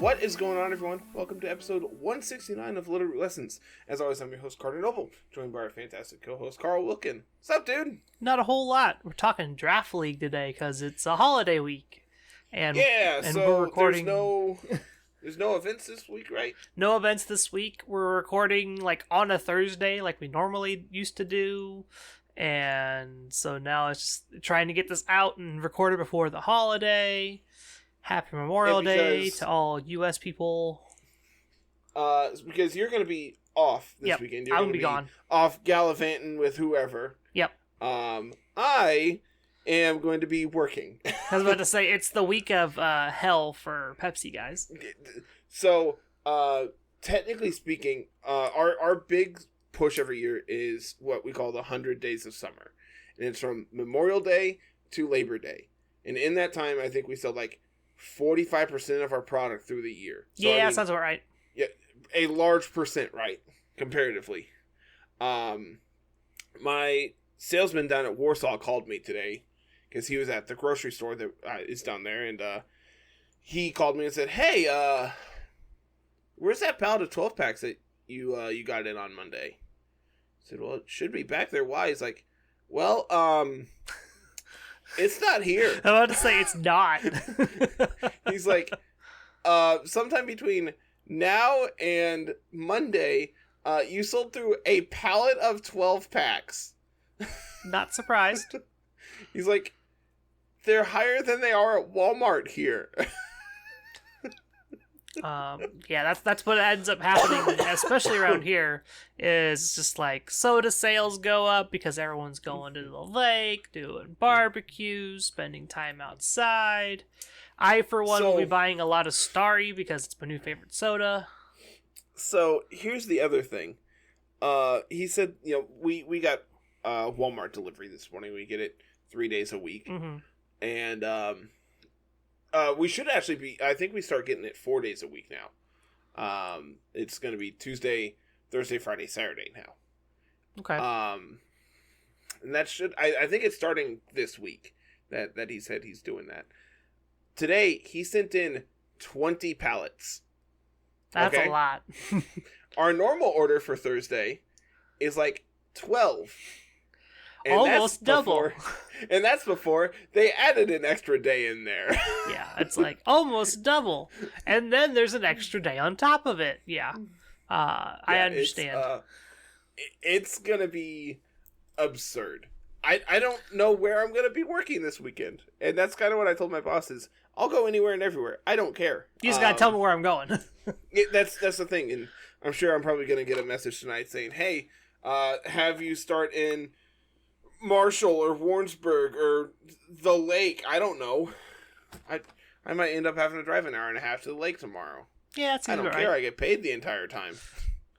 What is going on, everyone? Welcome to episode 169 of Littleroot Lessons. As always, I'm your host, Carter Noble, joined by our fantastic co-host, Carl Wilkin. What's up, dude? Not a whole lot. We're talking Draft League today because it's a holiday week. And so we're recording... there's no events this week, right? No events this week. We're recording like on a Thursday like we normally used to do. And so now it's just trying to get this out and record it before the holiday. Happy Memorial Day to all U.S. people. Because you're going to be off this weekend. You're I'm going to be gone. Off gallivanting with whoever. Yep. I am going to be working. I was about to say, it's the week of hell for Pepsi, guys. So, technically speaking, our big push every year is what we call the 100 Days of Summer. And it's from Memorial Day to Labor Day. And in that time, I think we sell like 45% of our product through the year. So, yeah, sounds about right. Yeah, a large percent, right, comparatively. My salesman down at Warsaw called me today because he was at the grocery store that is down there, and he called me and said, "Hey, where's that pallet of 12-packs that you got in on Monday?" I said, "Well, it should be back there." Why? He's like, "Well, it's not here." I'm about to say it's not. He's like, sometime between now and Monday, you sold through a pallet of 12 packs. Not surprised. He's like, they're higher than they are at Walmart here. Yeah, that's what ends up happening, especially around here, is just like soda sales go up because everyone's going to the lake, doing barbecues, spending time outside. I, for one, will be buying a lot of Starry because it's my new favorite soda. So, here's the other thing. He said, we got Walmart delivery this morning. We get it 3 days a week. Mm-hmm. And, we should actually be, I think we start getting it 4 days a week now. It's going to be Tuesday, Thursday, Friday, Saturday now. Okay. And that should, I think it's starting this week that he said he's doing that. Today, he sent in 20 pallets. That's a lot. Our normal order for Thursday is like 12. And almost double. And that's before they added an extra day in there. Yeah, it's like almost double. And then there's an extra day on top of it. Yeah. I understand. It's going to be absurd. I don't know where I'm going to be working this weekend. And that's kind of what I told my boss is, I'll go anywhere and everywhere. I don't care. You just got to tell me where I'm going. That's the thing. And I'm sure I'm probably going to get a message tonight saying, hey, have you start in Marshall or Warrensburg or the lake. I don't know. I might end up having to drive an hour and a half to the lake tomorrow. Yeah, I don't care. Right. I get paid the entire time.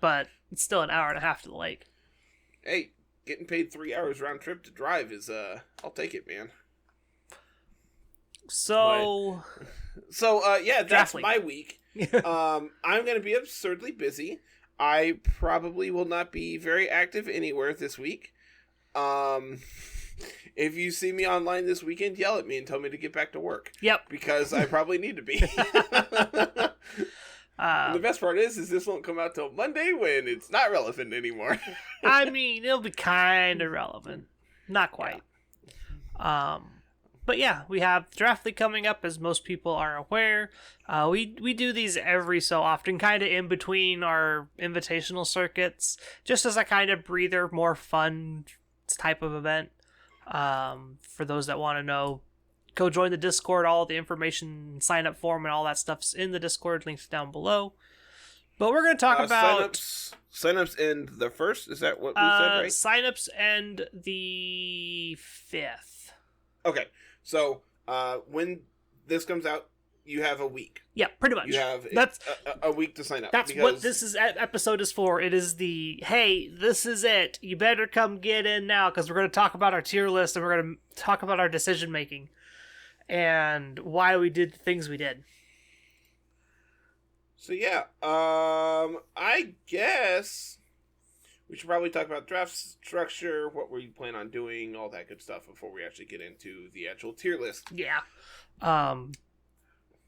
But it's still an hour and a half to the lake. Hey, getting paid 3 hours round trip to drive is I'll take it, man. So yeah, that's my week. I'm going to be absurdly busy. I probably will not be very active anywhere this week. If you see me online this weekend, yell at me and tell me to get back to work. Yep. Because I probably need to be. The best part is this won't come out till Monday when it's not relevant anymore. I mean, it'll be kind of relevant. Not quite. Yeah. But yeah, we have Draft League coming up, as most people are aware. We do these every so often, kind of in between our invitational circuits, just as a kind of breather, more fun type of event. For those that want to know, go join the Discord. All the information, sign up form, and all that stuff's in the Discord. Links down below. But we're going to talk about signups end the 1st. Is that what we said? Right. Signups end the 5th. Okay. So, when this comes out, you have a week. Yeah, pretty much. You have a week to sign up. That's what this episode is for. It is hey, this is it. You better come get in now, because we're going to talk about our tier list, and we're going to talk about our decision making, and why we did the things we did. So yeah, I guess we should probably talk about draft structure, what we plan on doing, all that good stuff before we actually get into the actual tier list. Yeah.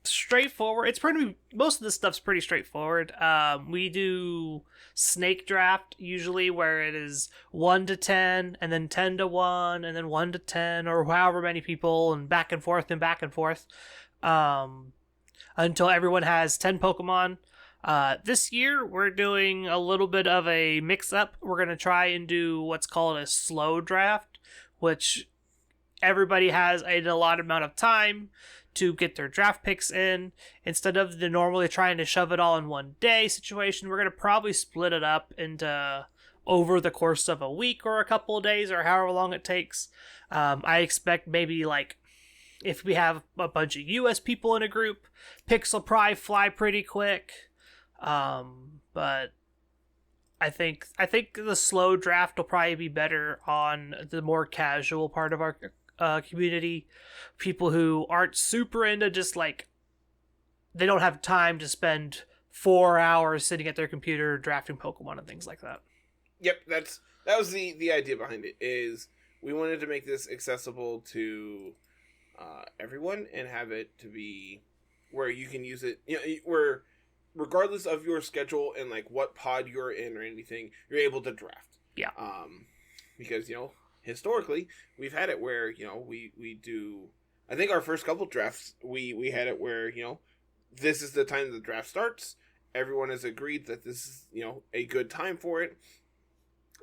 straightforward. Most of the stuff's pretty straightforward. We do snake draft usually, where it is 1 to 10, and then 10 to 1, and then 1 to 10, or however many people, and back and forth and back and forth, until everyone has 10 Pokemon. This year we're doing a little bit of a mix-up. We're gonna try and do what's called a slow draft, which everybody has a allotted amount of time to get their draft picks in. Instead of the normally trying to shove it all in one day situation, we're going to probably split it up into over the course of a week or a couple of days or however long it takes. I expect maybe like if we have a bunch of US people in a group, picks will probably fly pretty quick. But I think the slow draft will probably be better on the more casual part of our community, people who aren't super into just like they don't have time to spend 4 hours sitting at their computer drafting Pokemon and things like that. Yep, that was the idea behind it. Is we wanted to make this accessible to everyone and have it to be where you can use it. You know, where regardless of your schedule and like what pod you're in or anything, you're able to draft. Yeah. Because historically, we've had it where, we do... I think our first couple drafts, we had it where, this is the time the draft starts. Everyone has agreed that this is, a good time for it.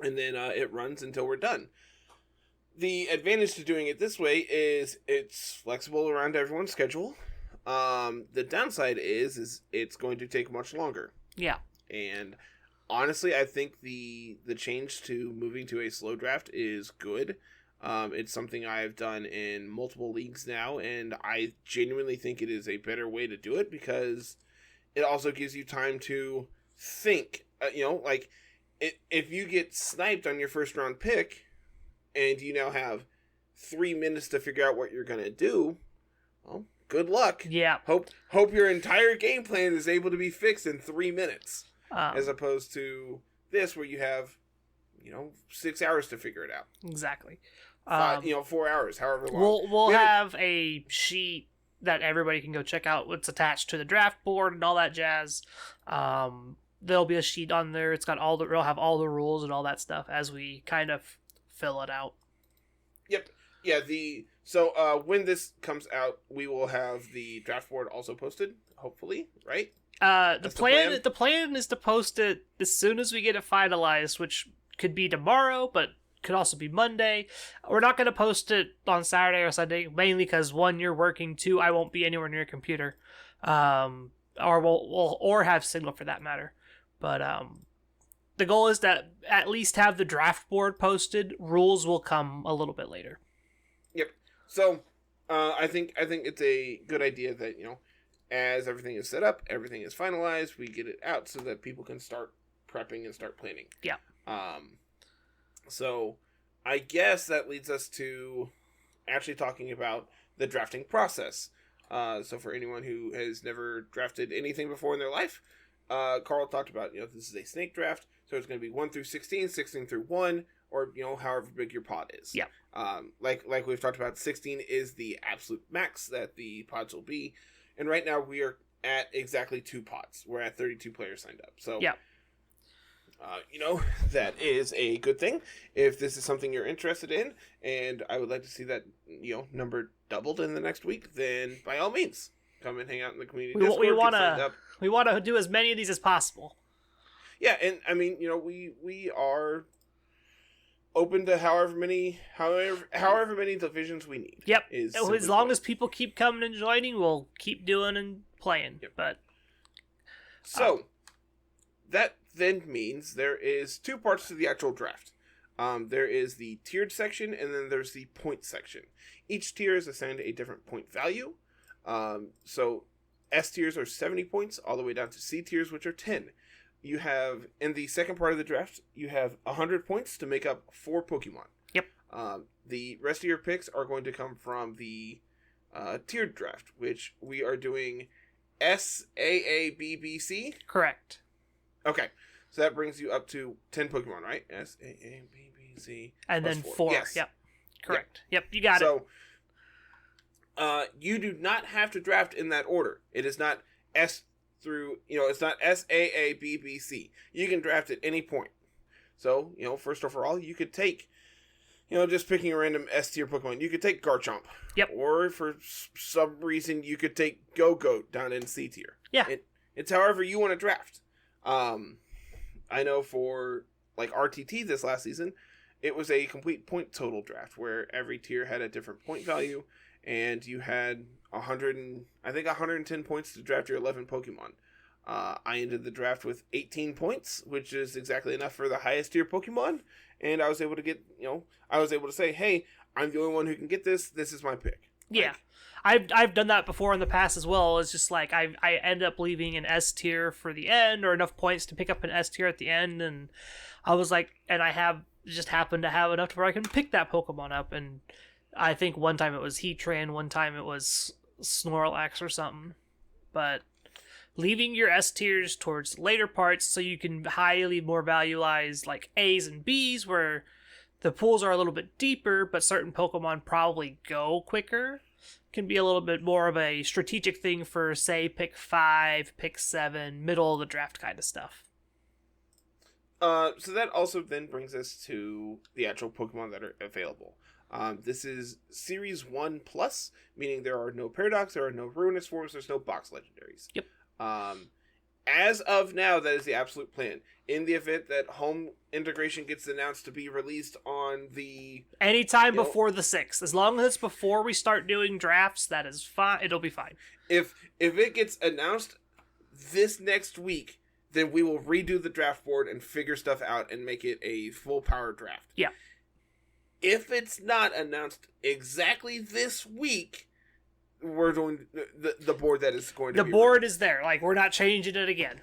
And then it runs until we're done. The advantage to doing it this way is it's flexible around everyone's schedule. The downside is it's going to take much longer. Yeah. And... honestly, I think the change to moving to a slow draft is good. It's something I've done in multiple leagues now, and I genuinely think it is a better way to do it because it also gives you time to think. If you get sniped on your first round pick, and you now have 3 minutes to figure out what you're gonna do, well, good luck. Yeah. Hope your entire game plan is able to be fixed in 3 minutes. As opposed to this, where you have, 6 hours to figure it out. Exactly. 4 hours, however long. We'll have a sheet that everybody can go check out what's attached to the draft board and all that jazz. There'll be a sheet on there. It'll have all the rules and all that stuff as we kind of fill it out. Yep. Yeah. So when this comes out, we will have the draft board also posted. Hopefully, right? The plan is to post it as soon as we get it finalized, which could be tomorrow, but could also be Monday. We're not going to post it on Saturday or Sunday, mainly because 1, you're working, 2, I won't be anywhere near a computer, or have signal for that matter. But the goal is to at least have the draft board posted. Rules will come a little bit later. Yep. So I think it's a good idea that as everything is set up, everything is finalized, we get it out so that people can start prepping and start planning. Yeah. So I guess that leads us to actually talking about the drafting process. So for anyone who has never drafted anything before in their life, Carl talked about, this is a snake draft, so it's going to be 1 through 16, 16 through 1, or, however big your pod is. Yeah. Like we've talked about, 16 is the absolute max that the pods will be. And right now we are at exactly 2 pods. We're at 32 players signed up. So, yeah. That is a good thing. If this is something you're interested in, and I would like to see that, number doubled in the next week, then by all means, come and hang out in the community Discord. We want to do as many of these as possible. Yeah, and I mean, we are open to however many divisions we need. Yep. As long as people keep coming and joining, we'll keep doing and playing. Yep. But so that then means there is 2 parts to the actual draft. There is the tiered section, and then there's the point section. Each tier is assigned a different point value. So S tiers are 70 points, all the way down to C tiers, which are 10. You have, in the second part of the draft, you have 100 points to make up 4 Pokemon. Yep. The rest of your picks are going to come from the tiered draft, which we are doing SAABBC. Correct. Okay, so that brings you up to 10 Pokemon, right? SAABBC. And then 4. Yes. Yep. Correct. Yep, you got it. you do not have to draft in that order. It is not S through, it's not S, A, A, B, B, C. You can draft at any point. So, first overall, you could take, just picking a random S tier Pokemon, you could take Garchomp. Yep. Or for some reason, you could take Go-Goat down in C tier. Yeah. It's however you want to draft. I know for, like, RTT this last season, it was a complete point total draft where every tier had a different point value, and you had 110 points to draft your 11 Pokemon. I ended the draft with 18 points, which is exactly enough for the highest tier Pokemon, and I was able to get, I was able to say, hey, I'm the only one who can get this. This is my pick. Yeah. I've done that before in the past as well. It's just like I end up leaving an S tier for the end, or enough points to pick up an S tier at the end, and I was like, and I just happened to have enough to where I can pick that Pokemon up, and I think one time it was Heatran, one time it was Snorlax or something. But leaving your S tiers towards later parts so you can highly more valuize like A's and B's where the pools are a little bit deeper, but certain Pokemon probably go quicker, can be a little bit more of a strategic thing for, say, pick 5, pick 7, middle of the draft kind of stuff. So that also then brings us to the actual Pokemon that are available. This is Series 1 Plus, meaning there are no Paradox, there are no Ruinous Forms, there's no Box Legendaries. Yep. As of now, that is the absolute plan. In the event that home integration gets announced to be released on the... Anytime before the 6th. As long as it's before we start doing drafts, that is fine. It'll be fine. If it gets announced this next week, then we will redo the draft board and figure stuff out and make it a full power draft. Yeah. If it's not announced exactly this week, we're doing the board that is going to the be board released. Is there. Like, we're not changing it again.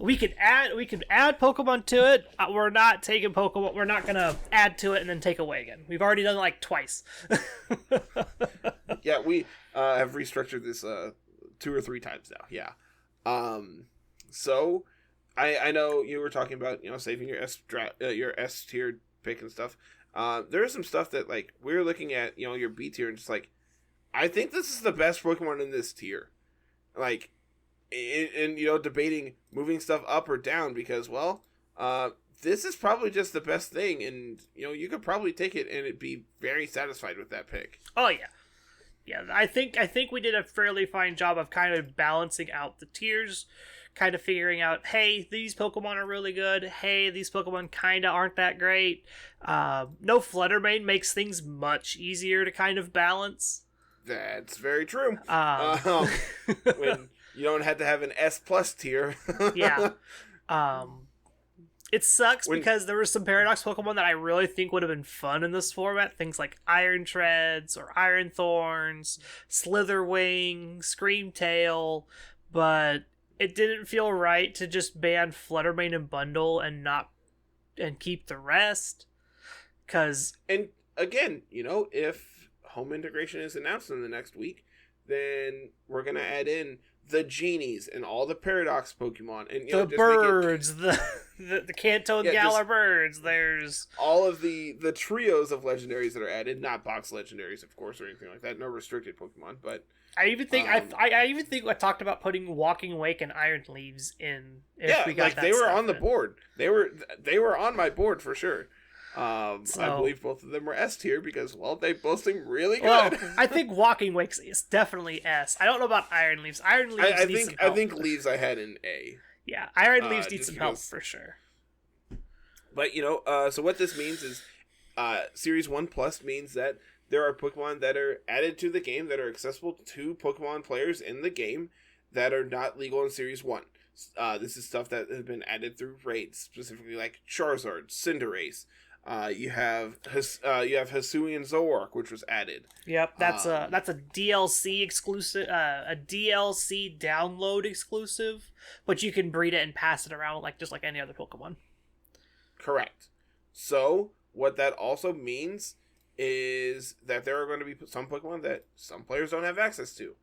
we could add Pokemon to it. We're not taking Pokemon. We're not gonna add to it and then take away again. We've already done it like twice. Yeah, we have restructured this 2 or 3 times now. Yeah. So I know you were talking about saving your S tier pick and stuff. There is some stuff that like we're looking at your B tier and just like, I think this is the best Pokemon in this tier. Like, and debating moving stuff up or down because, well, this is probably just the best thing, and you could probably take it and it'd be very satisfied with that pick. Oh yeah, yeah. I think we did a fairly fine job of kind of balancing out the tiers, kind of figuring out, hey, these Pokemon are really good. Hey, these Pokemon kind of aren't that great. No Fluttermane makes things much easier to kind of balance. That's very true. When you don't have to have an S plus tier. Yeah. It sucks because there were some Paradox Pokemon that I really think would have been fun in this format. Things like Iron Treads or Iron Thorns, Slitherwing, Screamtail, but it didn't feel right to just ban Fluttermane and Bundle and keep the rest. And again, if home integration is announced in the next week, then we're gonna add in the genies and all the Paradox Pokemon and the just birds, the Kanto and Galar birds. There's all of the trios of legendaries that are added, not box legendaries, of course, or anything like that. No restricted Pokemon, but I even think I even think I talked about putting Walking Wake and Iron Leaves in. If we got like that they were on in. the board. They were on my board for sure. I believe both of them were S tier because, well, they both seem really good. Well, I think Walking Wakes is definitely S. I don't know about Iron Leaves. Iron Leaves I think Leaves I had in A. Yeah, Iron Leaves needs some help for sure. But so what this means is, Series 1 Plus means that there are Pokemon that are added to the game that are accessible to Pokemon players in the game that are not legal in Series 1. This is stuff that has been added through raids, specifically like Charizard, Cinderace. You have Hisuian Zoroark, which was added. Yep, that's a DLC exclusive, a DLC download exclusive, but you can breed it and pass it around just like any other Pokemon. Correct. So what that also means is that there are going to be some Pokemon that some players don't have access to.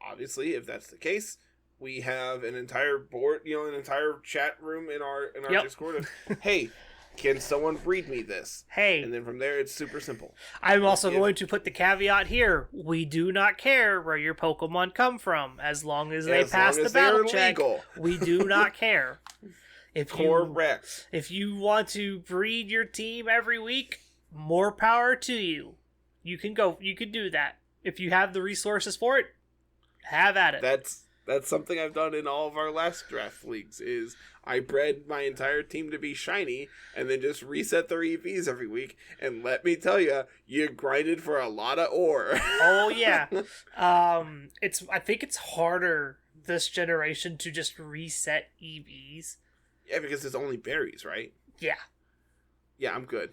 Obviously, if that's the case, we have an entire board, an entire chat room in our Discord of, hey, can someone breed me this? Hey. And then from there, it's super simple. I'm also going to put the caveat here. We do not care where your Pokemon come from. As long as they pass the battle check, we do not care. Correct. If you want to breed your team every week, more power to you. You can do that. If you have the resources for it, have at it. That's something I've done in all of our last draft leagues, is I bred my entire team to be shiny and then just reset their EVs every week. And let me tell you, you grinded for a lot of ore. Oh, yeah. I think it's harder this generation to just reset EVs. Yeah, because it's only berries, right? Yeah. Yeah, I'm good.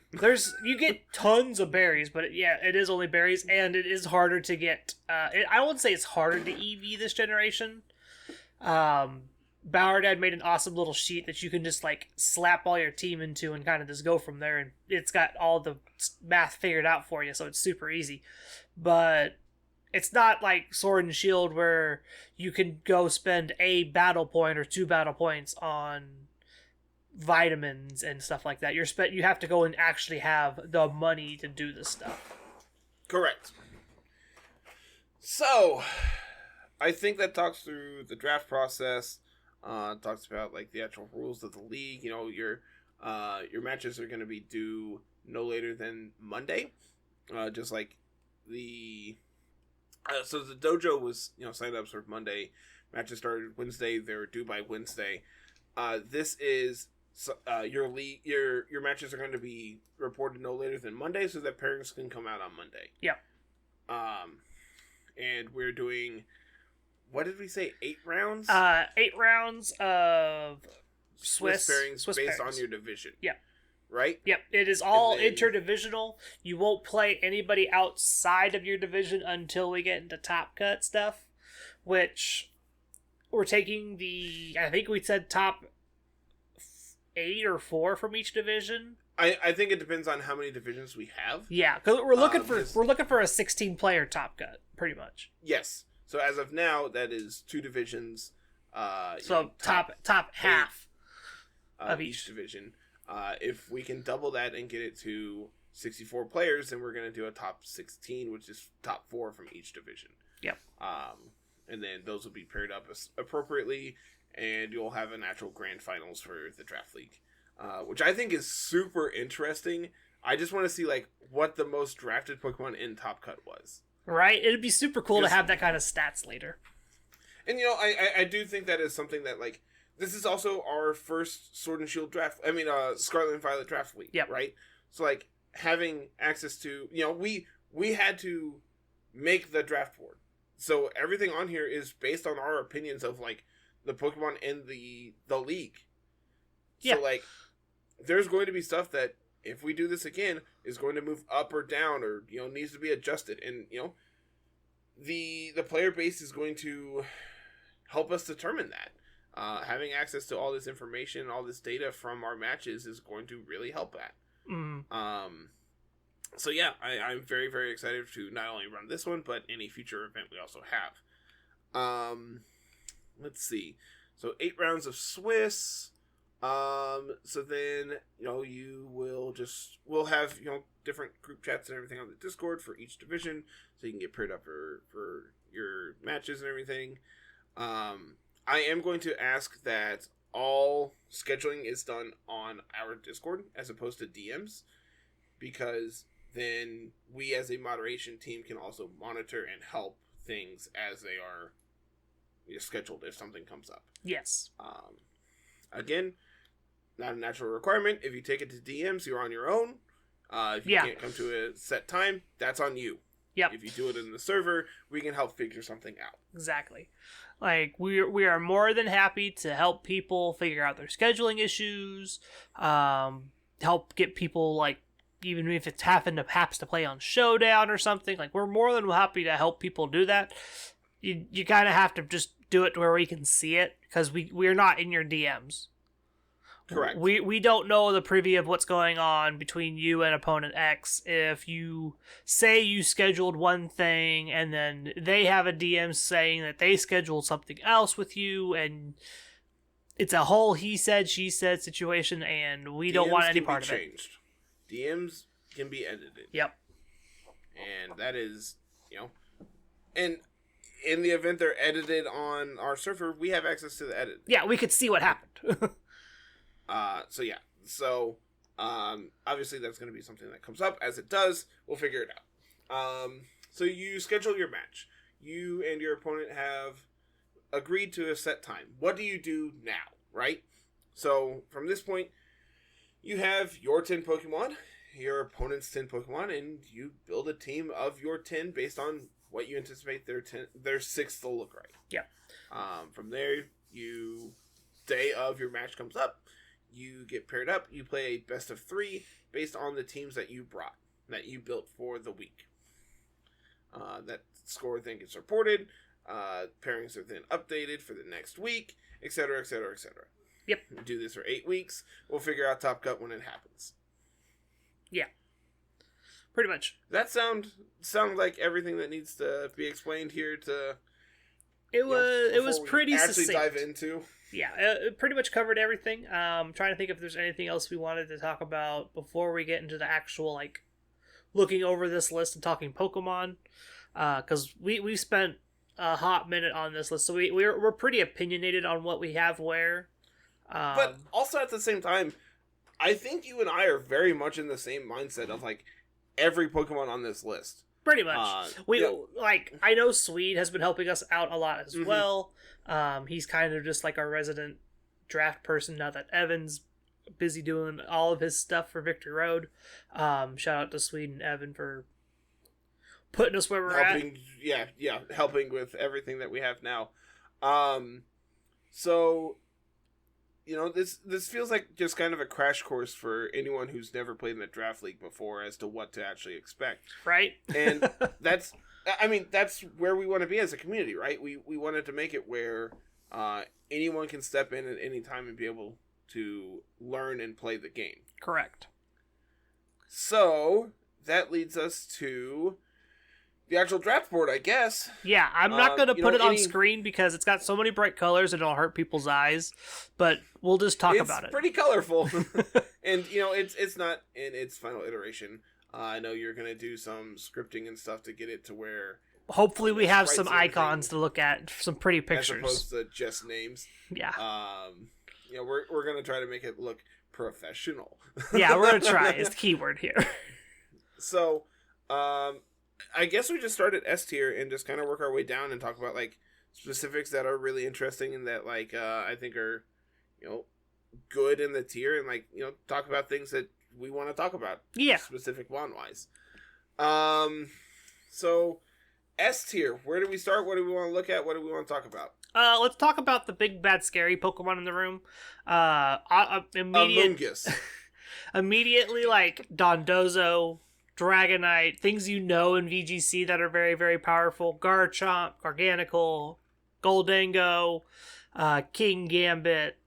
You get tons of berries, but it is only berries, and it is harder to get. I wouldn't say it's harder to EV this generation. Bauerdad made an awesome little sheet that you can just like slap all your team into and kind of just go from there, and it's got all the math figured out for you, so it's super easy. But it's not like Sword and Shield where you can go spend a battle point or 2 battle points on vitamins and stuff like that. You have to go and actually have the money to do this stuff. Correct. So, I think that talks through the draft process. Talks about like the actual rules of the league. You know, your matches are going to be due no later than Monday. Just like the so the dojo was signed up for Monday. Matches started Wednesday. They were due by Wednesday. This is. Your matches are going to be reported no later than Monday, so that pairings can come out on Monday. Yep. And we're doing, what did we say? 8 rounds. 8 rounds of Swiss pairings based pairings on your division. Yep. Right. Yep. It is all interdivisional. You won't play anybody outside of your division until we get into Top Cut stuff, which we're taking I think we said top 8 or 4 from each division. I think it depends on how many divisions we have. Yeah, because we're looking for a 16-player Top Cut, pretty much. Yes. So as of now, that is 2 divisions. So top half of each division. If we can double that and get it to 64 players, then we're going to do a top 16, which is top 4 from each division. Yep. And then those will be paired up appropriately. And you'll have an actual grand finals for the draft league, which I think is super interesting. I just want to see like what the most drafted Pokemon in Top Cut was. Right, it'd be super cool to have that kind of stats later. And I do think that is something that like this is also our first Sword and Shield draft. I mean, Scarlet and Violet draft league. Yep. Right. So like having access to we had to make the draft board, so everything on here is based on our opinions of like the Pokemon in the league. Yeah. So, like, there's going to be stuff that, if we do this again, is going to move up or down or, needs to be adjusted. And, the player base is going to help us determine that. Having access to all this information, all this data from our matches is going to really help that. So, yeah, I'm very, very excited to not only run this one, but any future event we also have. Let's see. So 8 rounds of Swiss. So then, we'll have, different group chats and everything on the Discord for each division. So you can get paired up for your matches and everything. I am going to ask that all scheduling is done on our Discord as opposed to DMs. Because then we as a moderation team can also monitor and help things as they are scheduled if something comes up. Yes. Again, not a natural requirement. If you take it to DMs, you're on your own. If you can't come to a set time, that's on you. Yep. If you do it in the server, we can help figure something out. Exactly. Like we are more than happy to help people figure out their scheduling issues. Help get people like even if it's happens to play on Showdown or something. Like we're more than happy to help people do that. You kind of have to just do it to where we can see it because we're not in your DMs. Correct. We don't know the preview of what's going on between you and opponent X. If you say you scheduled one thing and then they have a DM saying that they scheduled something else with you, and it's a whole he said, she said situation, and we don't want any part of it. DMs can be edited. Yep. And that is, and in the event they're edited on our server, we have access to the edit. Yeah, we could see what happened. So obviously that's going to be something that comes up. As it does, we'll figure it out. So you schedule your match. You and your opponent have agreed to a set time. What do you do now, right? So from this point, you have your 10 Pokemon, your opponent's 10 Pokemon, and you build a team of your 10 based on what you anticipate their 6th will look like. Yeah. From there, day of your match comes up, you get paired up, you play a best of 3 based on the teams that you built for the week. That score then gets reported, pairings are then updated for the next week, etc., etc., etc. Yep. We do this for 8 weeks. We'll figure out Top Cut when it happens. Yeah. Pretty much. That sound like everything that needs to be explained here to... It was pretty succinct. Dive into. Yeah, it pretty much covered everything. Trying to think if there's anything else we wanted to talk about before we get into the actual, looking over this list and talking Pokemon. Because we spent a hot minute on this list, so we're pretty opinionated on what we have where. But also at the same time, I think you and I are very much in the same mindset of every Pokemon on this list. Pretty much. I know Swede has been helping us out a lot as well. He's kind of just our resident draft person now that Evan's busy doing all of his stuff for Victory Road. Shout out to Swede and Evan for putting us where we're at. Yeah, helping with everything that we have now. So, this feels like just kind of a crash course for anyone who's never played in the draft league before as to what to actually expect. Right. And that's where we want to be as a community, right? We wanted to make it where anyone can step in at any time and be able to learn and play the game. Correct. So, that leads us to the actual draft board, I guess. Yeah, I'm not going to put it on screen because it's got so many bright colors and it'll hurt people's eyes, but we'll just talk about it. It's pretty colorful. And, it's not in its final iteration. I know you're going to do some scripting and stuff to get it to where... Hopefully we have some icons to look at, some pretty pictures. As opposed to just names. Yeah. We're going to try to make it look professional. Yeah, we're going to try. It's the key word here. So, I guess we just start at S tier and just kind of work our way down and talk about specifics that are really interesting and that I think are good in the tier and talk about things that we want to talk about. Yeah. Specific one wise. So S tier, where do we start? What do we want to look at? What do we want to talk about? Let's talk about the big bad scary Pokemon in the room. Amoonguss. Immediately Dondozo, Dragonite, things in VGC that are very, very powerful. Garchomp, Garganacl, Goldango, King Gambit.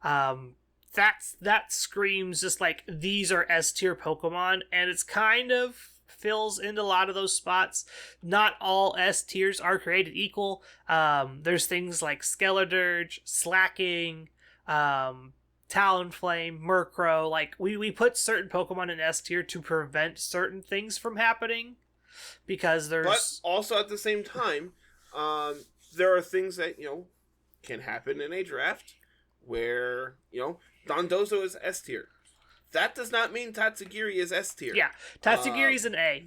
That screams just these are S tier Pokemon, and it's kind of fills into a lot of those spots. Not all S tiers are created equal. There's things like Skeledirge, Slacking, Talonflame, Murkrow. We put certain Pokemon in S tier to prevent certain things from happening because there's... But also at the same time, there are things that, can happen in a draft where, Dondozo is S tier. That does not mean Tatsugiri is S tier. Yeah, Tatsugiri's an A.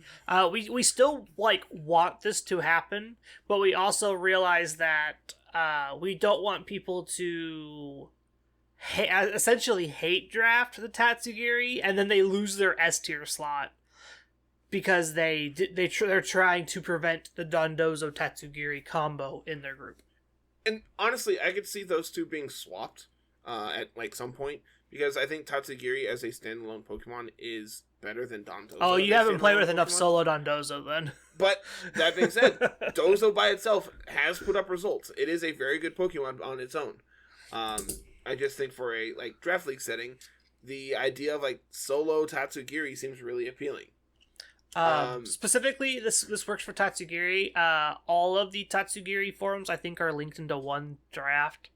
We still want this to happen, but we also realize that we don't want people to essentially hate draft the Tatsugiri and then they lose their S tier slot because they're trying to prevent the Dondozo Tatsugiri combo in their group. And honestly, I could see those two being swapped at some point. Because I think Tatsugiri as a standalone Pokemon is better than Dondozo. Oh, you haven't played with enough solo Dondozo then. But that being said, Dozo by itself has put up results. It is a very good Pokemon on its own. I just think for a draft league setting, the idea of solo Tatsugiri seems really appealing. Specifically, this works for Tatsugiri. All of the Tatsugiri forums I think are linked into one draft.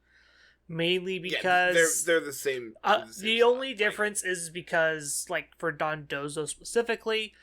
mainly because they're the same. the only difference is because, like, for Dondozo specifically,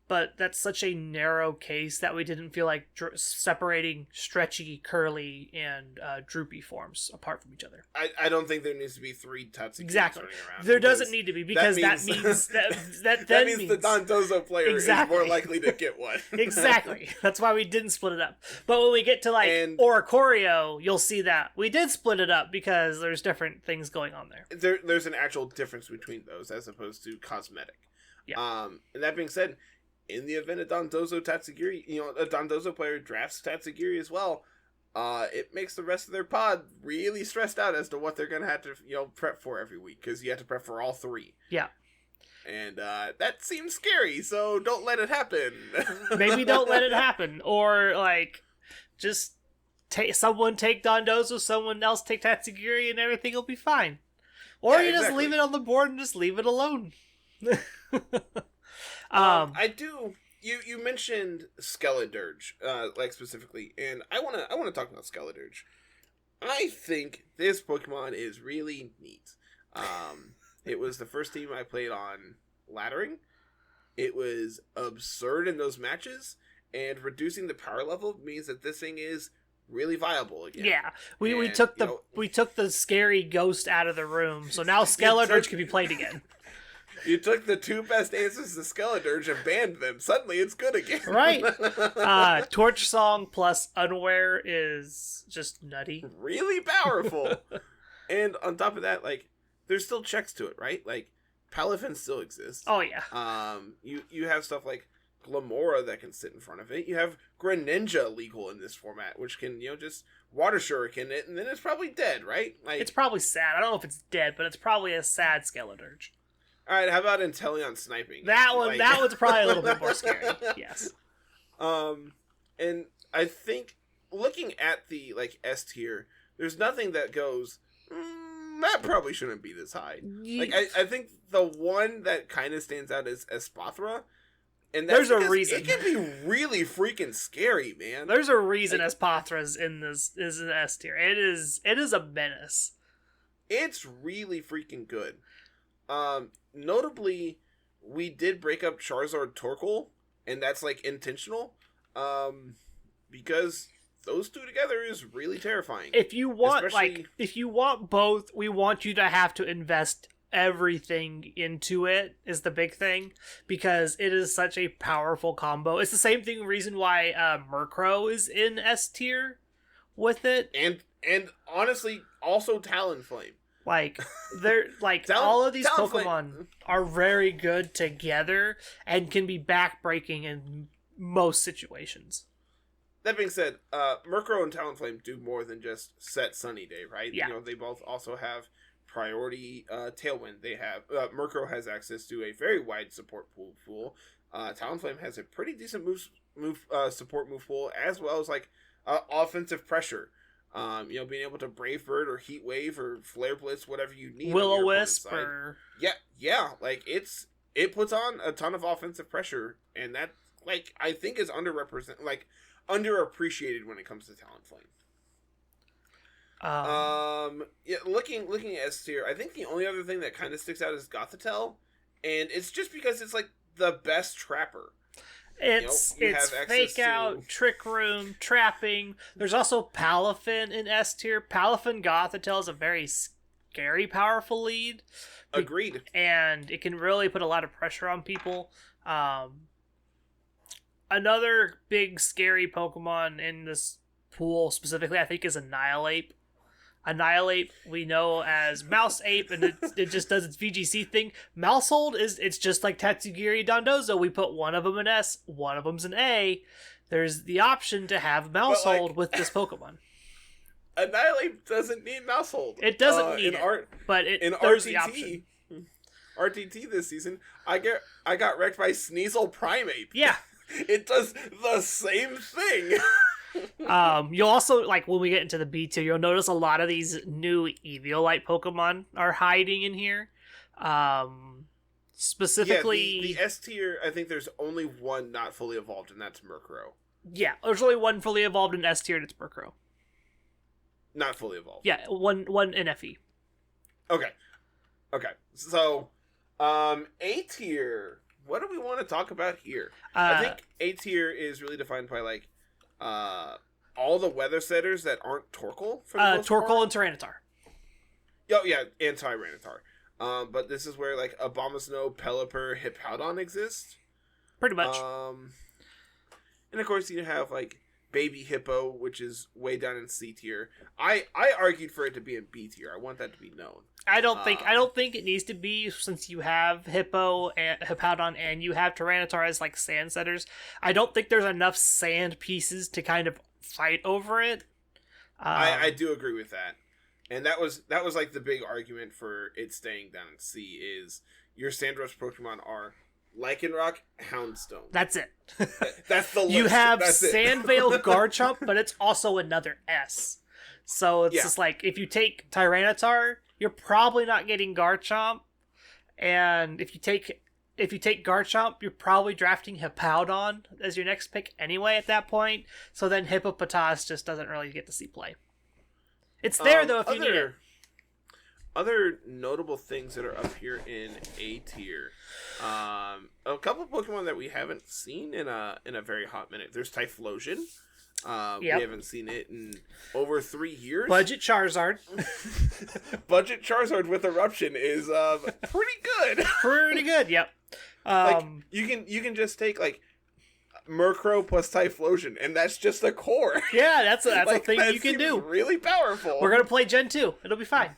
but that's such a narrow case that we didn't feel like separating stretchy, curly, and droopy forms apart from each other. I don't think there needs to be 3 types of exactly. running around. There doesn't need to be, because that means that means the Dondozo player is more likely to get one. Exactly. That's why we didn't split it up. But when we get to like Oricorio, you'll see that we did split it up because there's different things going on there. There's an actual difference between those as opposed to cosmetic. Yeah. And that being said, in the event a Dondozo Tatsugiri, a Dondozo player drafts Tatsugiri as well, it makes the rest of their pod really stressed out as to what they're gonna have to prep for every week, because you have to prep for all 3. Yeah. And that seems scary, so don't let it happen. Maybe don't let it happen, or like just someone take Dondozo, someone else take Tatsugiri, and everything will be fine. Or you just leave it on the board and just leave it alone. I do. You mentioned Skeledirge, like specifically, and I wanna talk about Skeledirge. I think this Pokemon is really neat. It was the first team I played on laddering. It was absurd in those matches, and reducing the power level means that this thing is really viable again. Yeah, we took the scary ghost out of the room, so now Skeledirge can be played again. You took the 2 best answers to Skeledirge and banned them. Suddenly it's good again. Right. Torch Song plus Unaware is just nutty. Really powerful. And on top of that, like, there's still checks to it, right? Like, Palafin still exists. Oh, yeah. You have stuff like Glamora that can sit in front of it. You have Greninja legal in this format, which can, just Water Shuriken it, and then it's probably dead, right? Like, it's probably sad. I don't know if it's dead, but it's probably a sad Skeledirge. Alright, how about Inteleon sniping? That one's probably a little bit more scary. Yes. And I think looking at the S tier, there's nothing that goes, that probably shouldn't be this high. Like I think the one that kind of stands out is Espathra. And there's a reason. It can be really freaking scary, man. There's a reason Espathra's in this is an S tier. It is a menace. It's really freaking good. Notably, we did break up Charizard Torkoal, and that's intentional, because those 2 together is really terrifying. If you want both, we want you to have to invest everything into it, is the big thing, because it is such a powerful combo. It's the same reason why Murkrow is in S tier with it, and honestly, also Talonflame. They're all of these Pokemon are very good together and can be backbreaking in most situations. That being said, Murkrow and Talonflame do more than just set Sunny Day, right? Yeah. They both also have priority Tailwind. They have Murkrow has access to a very wide support pool. Talonflame has a pretty decent support move pool, as well as offensive pressure. Being able to Brave Bird or Heat Wave or Flare Blitz, whatever you need. Will-O-Wisp or... Yeah. It puts on a ton of offensive pressure, and that, I think is underappreciated when it comes to Talonflame. Looking at S tier, I think the only other thing that kind of sticks out is Gothitelle, and it's just because it's the best trapper. It's Fake Out, Trick Room, Trapping. There's also Palafin in S tier. Palafin Gothitelle is a very scary, powerful lead. Agreed. And it can really put a lot of pressure on people. Another big, scary Pokemon in this pool specifically, I think, is Annihilate. Annihilate we know as Mouse Ape, and it just does its VGC thing. Mousehold it's just like Tatsugiri Dondozo. We put one of them in S, one of them's an A. There's the option to have Mousehold with this Pokemon. Annihilate doesn't need Mousehold. It doesn't need it, but there's the option. RTT this season, I got wrecked by Sneasel Primeape. Yeah. It does the same thing. You'll also, when we get into the B tier, you'll notice a lot of these new Eviolite Pokemon are hiding in here. Specifically... the S tier, I think there's only one not fully evolved, and that's Murkrow. Yeah, there's only one fully evolved in S tier, and it's Murkrow. Not fully evolved. Yeah, one NFE. Okay. So, A tier. What do we want to talk about here? I think A tier is really defined by like all the weather setters that aren't Torkoal for the most Torkoal part. and Tyranitar. Oh yeah, and Tyranitar. But this is where like Abomasnow, Pelipper, Hippowdon exist. Pretty much. And of course you have like Baby Hippo, which is way down in C tier. I argued for it to be in B tier. I want that to be known. I don't think it needs to be, since you have Hippo and Hippowdon and you have Tyranitar as like sand setters. I don't think there's enough sand pieces to kind of fight over it. I do agree with that. And that was like the big argument for it staying down in C is your Sandrush Pokemon are Lycanroc, Houndstone. That's it. That's the list. You have That's Sandvale Garchomp, but it's also another S. So it's just like, if you take Tyranitar, you're probably not getting Garchomp. And if you take Garchomp, you're probably drafting Hippowdon as your next pick anyway at that point. So then Hippopotas just doesn't really get to see play. It's there though if you need it. Other notable things that are up here in A tier. A couple Pokemon that we haven't seen in a very hot minute. There's Typhlosion. We haven't seen it in over 3 years. Budget Charizard. Budget Charizard with Eruption is pretty good. Pretty good, yep. Like you can just take like Murkrow plus Typhlosion, and that's just a core. Yeah, that's a thing that you can do. Really powerful. We're gonna play Gen 2. It'll be fine.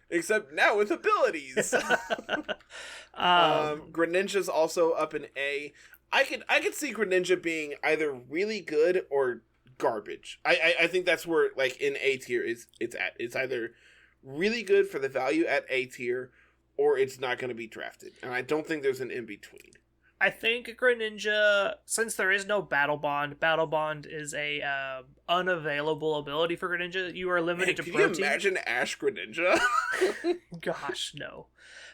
Except now with abilities. Greninja's also up in A. I could see Greninja being either really good or garbage. I think that's where like in A tier it's at. It's either really good for the value at A tier, or it's not going to be drafted. And I don't think there's an in between. I think Greninja, since there is no Battle Bond is a unavailable ability for Greninja. You are limited to protein. Can you imagine Ash Greninja? Gosh, no.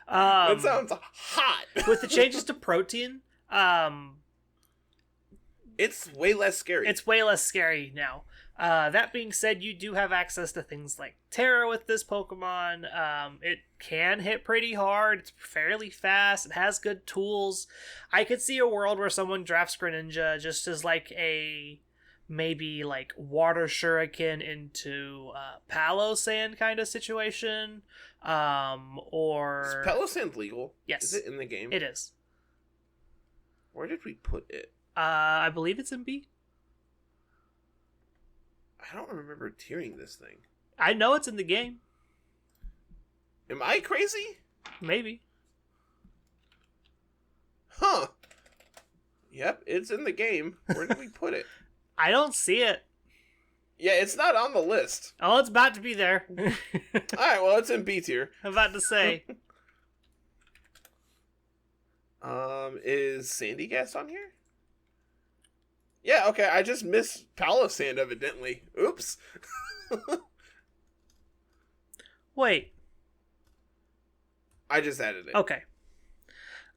That sounds hot. With the changes to protein, it's way less scary. It's way less scary now. That being said, you do have access to things like Terra with this Pokemon. It can hit pretty hard. It's fairly fast. It has good tools. I could see a world where someone drafts Greninja just as like a maybe like Water Shuriken into Palossand kind of situation. Or is Palossand legal? Yes. Is it in the game? It is. Where did we put it? I believe it's in B. I don't remember tiering this thing. I know it's in the game. Am I crazy? Maybe. Huh. Yep, it's in the game. Where did we put it? I don't see it. Yeah, it's not on the list. Oh, it's about to be there. Alright, well, it's in B tier. I'm about to say. Is Sandygast on here? Yeah, okay, I just missed Palossand evidently. Oops. Wait. I just added it. Okay.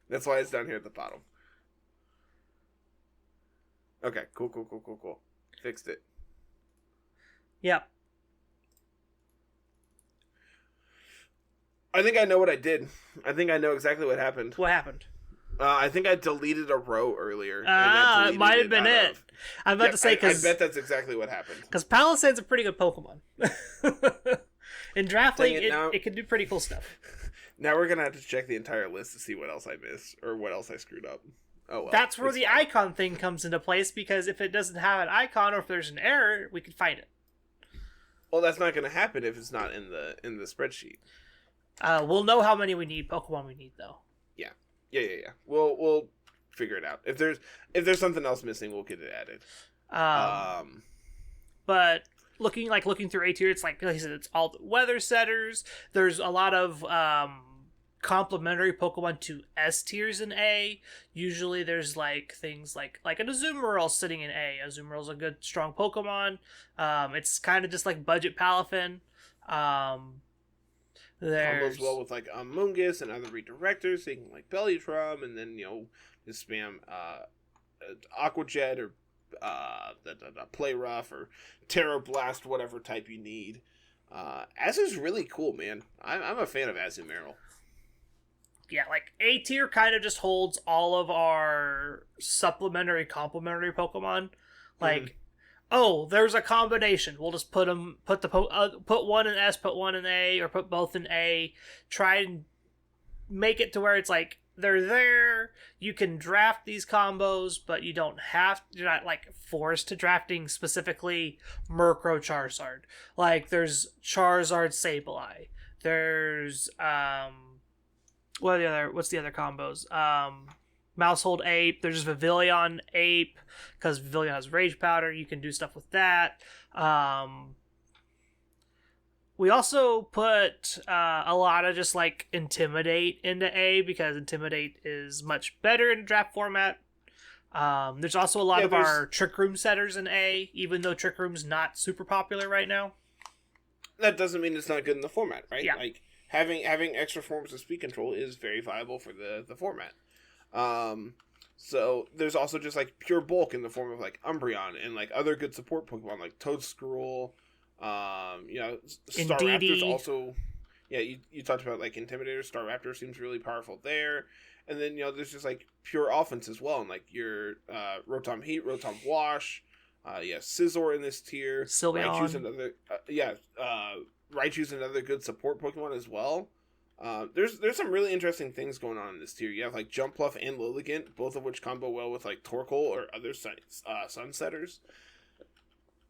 That's why it's down here at the bottom. Okay, cool. Fixed it. Yep. I think I know what I did. I think I know exactly what happened. What happened? I think I deleted a row earlier. It might have been it. I'm about to say, because I bet that's exactly what happened. Because Palossand's a pretty good Pokemon. In Draft League, it can do pretty cool stuff. Now we're gonna have to check the entire list to see what else I missed or what else I screwed up. Oh well. That's where the icon thing comes into place, because if it doesn't have an icon or if there's an error, we can find it. Well, that's not gonna happen if it's not in the spreadsheet. We'll know how many Pokemon we need though. Yeah. We'll figure it out. If there's something else missing, we'll get it added. But looking through A tier, it's like I said, it's all the weather setters. There's a lot of complementary Pokemon to S tiers in A. Usually there's like things like an Azumarill sitting in A. Azumarill's a good strong Pokemon. It's kind of just like budget Palafin. Combos well with like Mungus and other redirectors, so you can like Belly Drum and then just spam Aqua Jet or the Play Rough or Terra Blast, whatever type you need. Azu's really cool, man. I'm a fan of Azumarill. Yeah, like A tier kind of just holds all of our supplementary, complementary Pokemon. Like, oh, there's a combination. We'll just put one in S, put one in A, or put both in A. Try and make it to where it's like they're there. You can draft these combos, but you're not like forced to drafting specifically Murkrow Charizard. Like there's Charizard Sableye. There's what's the other combos? Mousehold Ape. There's Vivillon Ape because Vivillon has Rage Powder. You can do stuff with that. We also put a lot of just like Intimidate into A because Intimidate is much better in draft format. There's also a lot of our Trick Room setters in A, even though Trick Room's not super popular right now. That doesn't mean it's not good in the format, right? Yeah. Like having extra forms of speed control is very viable for the format. So there's also just like pure bulk in the form of like Umbreon and like other good support Pokemon like Toadskrull. Staraptor's also, you talked about like Intimidator. Staraptor seems really powerful there. And then there's just like pure offense as well, and like your Rotom Heat, Rotom Wash, Scizor in this tier. Sylveon. Raichu's another good support Pokemon as well. There's some really interesting things going on in this tier. You have like Jumpluff and Lilligant, both of which combo well with like Torkoal or other Sunsetters.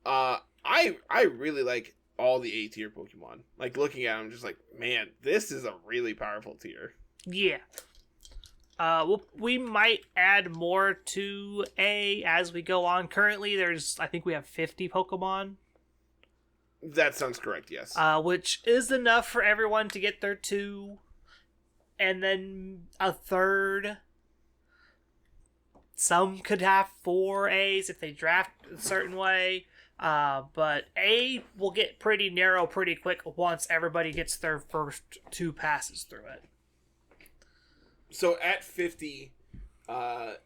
I really like all the A tier Pokemon. Like looking at them, just like, man, this is a really powerful tier. Yeah. We might add more to A as we go on. Currently, I think we have 50 Pokemon. That sounds correct, yes. Which is enough for everyone to get their 2, and then a third. Some could have 4 A's if they draft a certain way. But A will get pretty narrow pretty quick once everybody gets their first 2 passes through it. So at 50,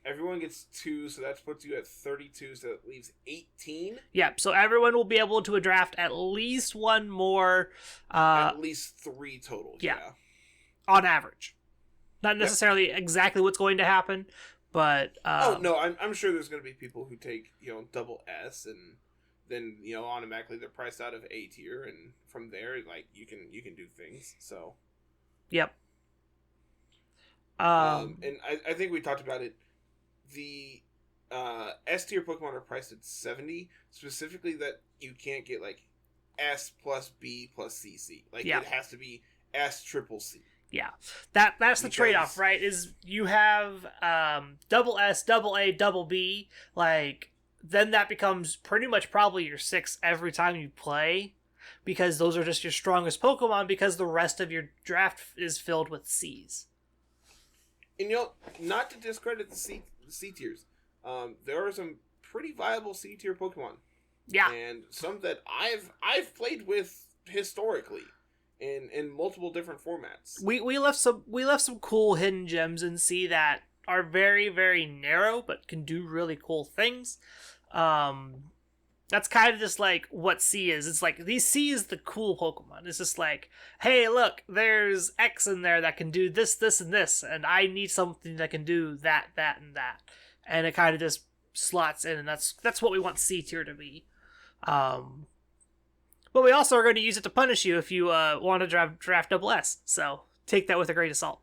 everyone gets 2, so that puts you at 32, so that leaves 18. Yep, so everyone will be able to draft at least one more. At least 3 total, yeah. On average. Not necessarily exactly what's going to happen, but... I'm sure there's going to be people who take, double S, and then, automatically they're priced out of A tier, and from there, like, you can do things, so... Yep. And I think we talked about it. The S tier Pokemon are priced at 70, specifically that you can't get like S plus B plus CC. Like it has to be S triple C. Yeah, that's the trade-off, right? Is you have double S, double A, double B, like then that becomes pretty much probably your 6 every time you play, because those are just your strongest Pokemon, because the rest of your draft is filled with C's. And not to discredit the C tiers, there are some pretty viable C tier Pokemon. Yeah, and some that I've played with historically, in multiple different formats. We left some cool hidden gems in C that are very, very narrow but can do really cool things. That's kind of just like what C is. It's like C is the cool Pokemon. It's just like, hey, look, there's X in there that can do this, this, and this, and I need something that can do that, that, and that. And it kind of just slots in, and that's what we want C tier to be. But we also are going to use it to punish you if you want to draft double S. So take that with a grain of salt.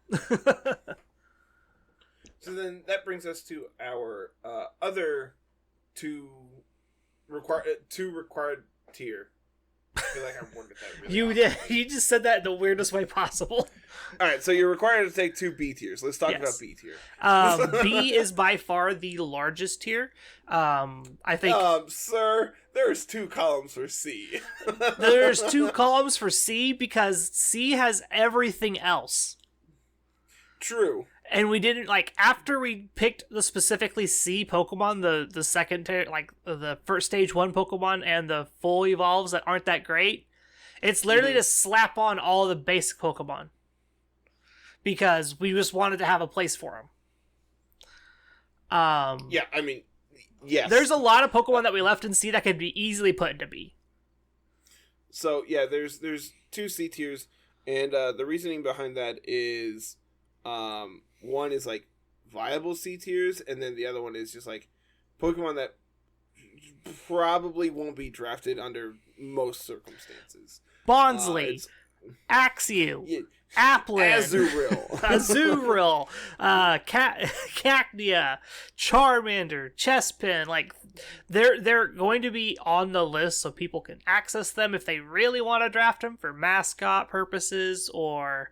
So then that brings us to our other two required tier. I feel like I worded that really You did. You just said that in the weirdest way possible. All right, so you're required to take 2 B tiers. Let's talk about B tier. B is by far the largest tier. I think. Sir, there's 2 columns for C. There's 2 columns for C because C has everything else. True. And we didn't, like, after we picked the specifically C Pokemon, the second tier, like, the first stage 1 Pokemon and the full evolves that aren't that great, it's literally to slap on all the basic Pokemon. Because we just wanted to have a place for them. Yeah, I mean, Yes. There's a lot of Pokemon that we left in C that could be easily put into B. So yeah, there's two C tiers, and the reasoning behind that is, one is like viable C tiers, and then the other one is just like Pokemon that probably won't be drafted under most circumstances. Bonsly, Axew, Yeah, Applin, Azurill, Azurill, Cacnea, Charmander, Chespin. Like, they're going to be on the list so people can access them if they really want to draft them for mascot purposes or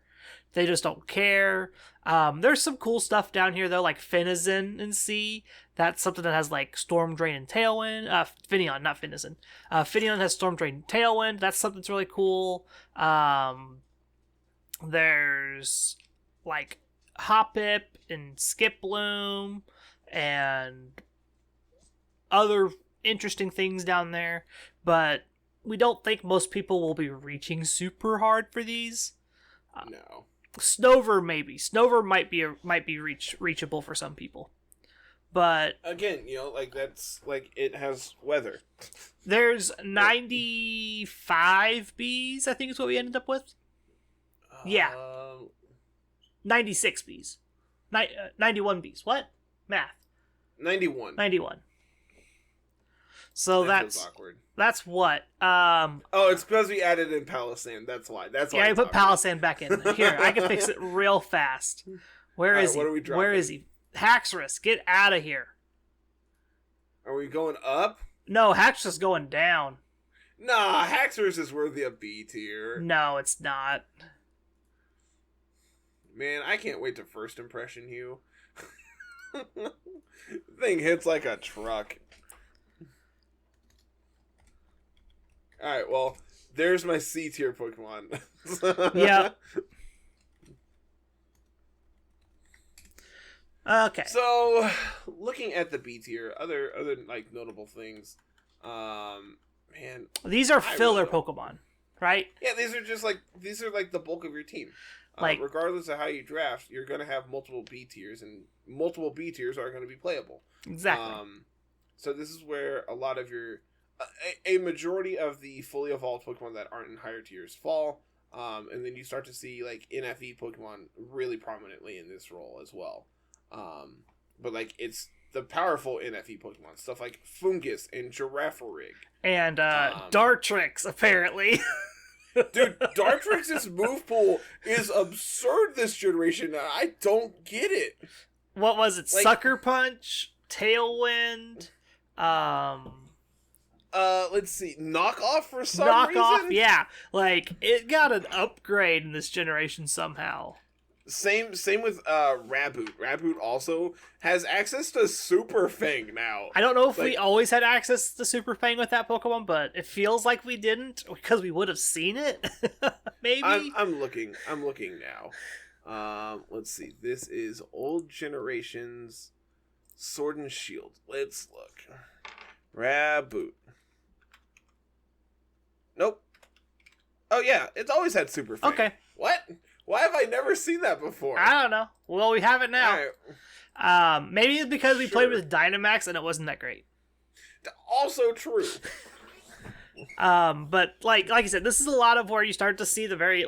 they just don't care. There's some cool stuff down here though, like Finizen in C. That's something that has like Storm Drain and Tailwind. Finneon, not Finizen. Finneon has Storm Drain and Tailwind. That's something that's really cool. There's like Hoppip and Skiploom and other interesting things down there, but we don't think most people will be reaching super hard for these. No. Snover maybe. Snover might be reachable for some people. But again, like that's like it has weather. There's 95 Bs, I think is what we ended up with. Yeah. 96 Bs. 91 Bs. What? Math. 91. 91. So feels awkward. That's what? Oh, it's because we added in Palisand. That's why. Yeah, I put Palisand back in. Here, I can fix it real fast. Where is he? What are we dropping? Where is he? Haxorus, get out of here. Are we going up? No, Haxorus is going down. Nah, Haxorus is worthy of B tier. No, it's not. Man, I can't wait to first impression you. Thing hits like a truck. Alright, well, there's my C tier Pokemon. Yeah. Okay. So, looking at the B tier, other like notable things, man, these are filler Pokemon, right? Yeah, these are like the bulk of your team. Like, regardless of how you draft, you're gonna have multiple B tiers, and multiple B tiers are gonna be playable. Exactly. So this is where a lot of your a majority of the fully evolved Pokemon that aren't in higher tiers fall, and then you start to see like NFE Pokemon really prominently in this role as well. But like it's the powerful NFE Pokemon, stuff like Fungus and Girafarig. And Dartrix, apparently. Dude, Dartrix's move pool is absurd this generation. I don't get it. What was it? Like, Sucker Punch, Tailwind, let's see, Knockoff for some reason? Knockoff, yeah. Like, it got an upgrade in this generation somehow. Same with Raboot. Raboot also has access to Super Fang now. I don't know if we always had access to Super Fang with that Pokemon, but it feels like we didn't because we would have seen it. Maybe. I'm looking now. Let's see. This is old generations Sword and Shield. Let's look. Raboot. Nope. Oh yeah, it's always had Super Fang. Okay. What? Why have I never seen that before? I don't know. Well, we have it now. Right. Maybe it's because we played with Dynamax and it wasn't that great. Also true. But like I said, this is a lot of where you start to see the very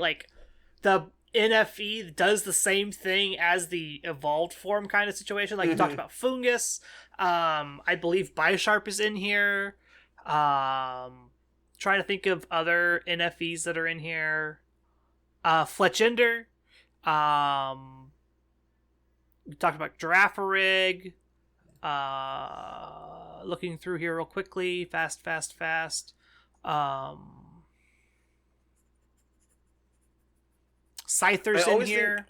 the NFE does the same thing as the evolved form kind of situation. Like you talked about Fungus. I believe Bisharp is in here. Trying to think of other NFEs that are in here. Fletchender. We talked about Girafarig. Looking through here real quickly. Fast. Scyther's in here.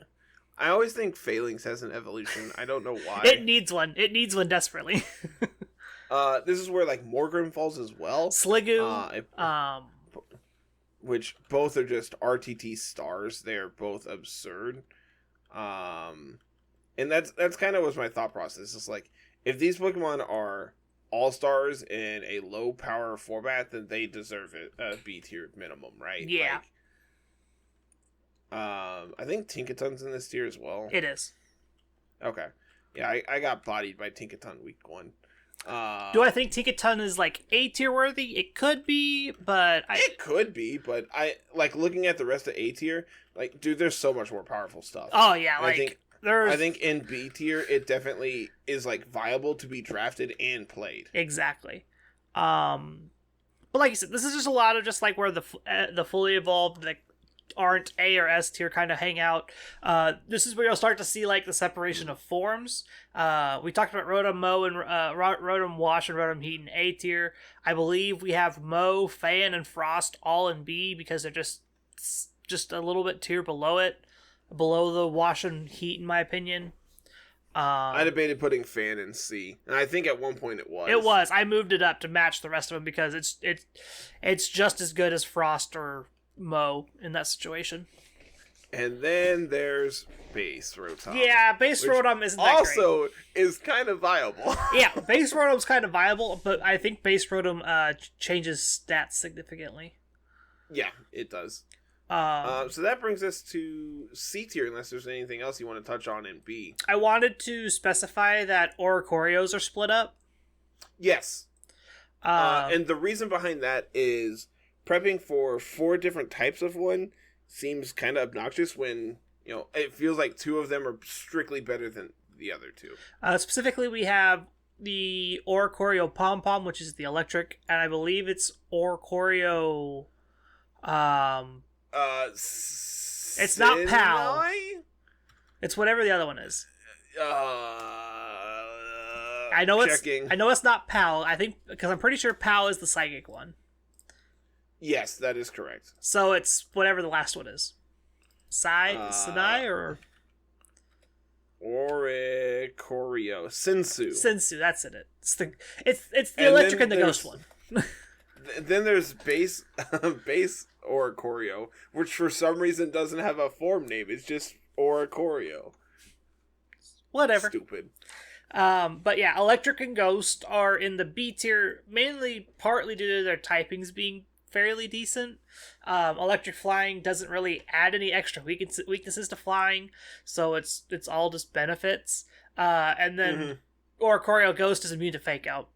I always think Phalanx has an evolution. I don't know why. It needs one. It needs one desperately. This is where like Morgrem falls as well. Sliggoo. Which both are just RTT stars. They're both absurd. And that's kind of was my thought process. It's like, if these Pokemon are all-stars in a low-power format, then they deserve it, a B-tier minimum, right? Yeah. I think Tinkaton's in this tier as well. It is. Okay. Yeah, I got bodied by Tinkaton week 1. Do I think Tinkaton is like A tier worthy? It could be, but it could be, but I like looking at the rest of A tier. Like, dude, there's so much more powerful stuff. Oh yeah, like I think in B tier it definitely is like viable to be drafted and played. Exactly. But like you said, this is just a lot of just like where the fully evolved like aren't A or S tier kind of hang out. This is where you'll start to see like the separation of forms. We talked about Rotom Mow and Rotom Wash and Rotom Heat in A tier. I believe we have Mow, Fan, and Frost all in B because they're just a little bit tier below it, below the Wash and Heat in my opinion. I debated putting Fan in C, and I think at one point it was. It was. I moved it up to match the rest of them because it's just as good as Frost or Mow in that situation. And then there's Base Rotom. Yeah, Base Rotom isn't that also great. is kind of viable. Yeah, Base Rotom's kind of viable, but I think Base Rotom changes stats significantly. Yeah, it does. So that brings us to C tier, unless there's anything else you want to touch on in B. I wanted to specify that Oricorios are split up. Yes. And the reason behind that is prepping for 4 different types of one seems kind of obnoxious when, it feels like 2 of them are strictly better than the other 2. Specifically, we have the Oricorio Pom Pom, which is the electric, and I believe it's Oricorio... it's not PAL. It's whatever the other one is. I know it's not PAL. I think because I'm pretty sure PAL is the psychic one. Yes, that is correct. So it's whatever the last one is. Sinai or Oricorio Sensu. Sensu, that's it. It's the electric and the ghost one. Then there's base Oricorio, which for some reason doesn't have a form name. It's just Oricorio. Whatever. Stupid. But yeah, electric and ghost are in the B tier, partly due to their typings being fairly decent. Electric flying doesn't really add any extra weaknesses to flying, so it's all just benefits. And then Oricorio Ghost is immune to fake out.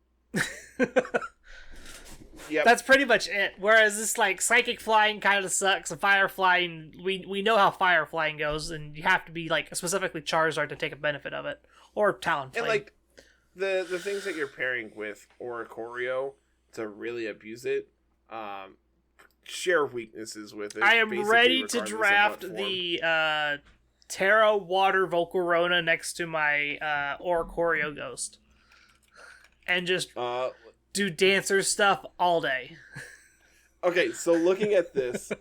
Yep. That's pretty much it. Whereas this like psychic flying kind of sucks. And fire flying, we know how fire flying goes, and you have to be like specifically Charizard to take a benefit of it, or Talonflame. And like the things that you're pairing with Oricorio to really abuse it, share weaknesses with it. I am ready to draft the Terra Water Volcarona next to my Oricorio Ghost, and just do dancer stuff all day. Okay, so looking at this,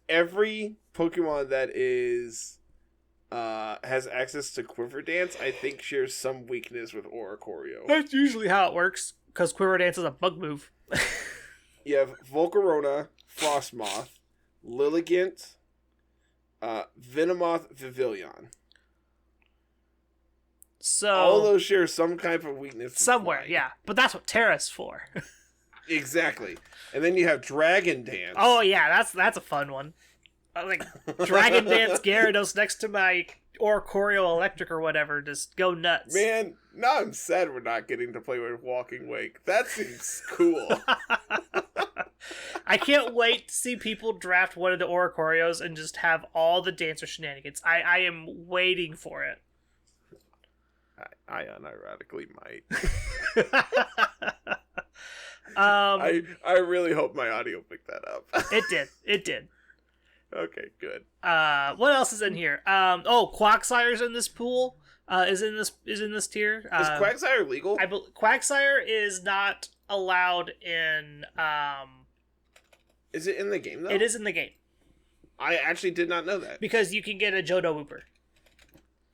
every Pokemon that is has access to Quiver Dance, I think shares some weakness with Oricorio. That's usually how it works, because Quiver Dance is a bug move. You have Volcarona, Frostmoth, Lilligant, Venomoth, Vivillon. So all those share some type of weakness somewhere, yeah. But that's what Terra's for. Exactly. And then you have Dragon Dance. Oh yeah, that's a fun one. Like Dragon Dance Gyarados next to my Oricorio Electric or whatever, just go nuts. Man, now I'm sad we're not getting to play with Walking Wake. That seems cool. I can't wait to see people draft one of the Oricorios and just have all the dancer shenanigans. I am waiting for it. I unironically might. I really hope my audio picked that up. It did. Okay, good. What else is in here? Quagsires in this pool. Is in this tier. Is Quagsire legal? Quagsire is not allowed in. Is it in the game though? It is in the game. I actually did not know that. Because you can get a Johto Wooper.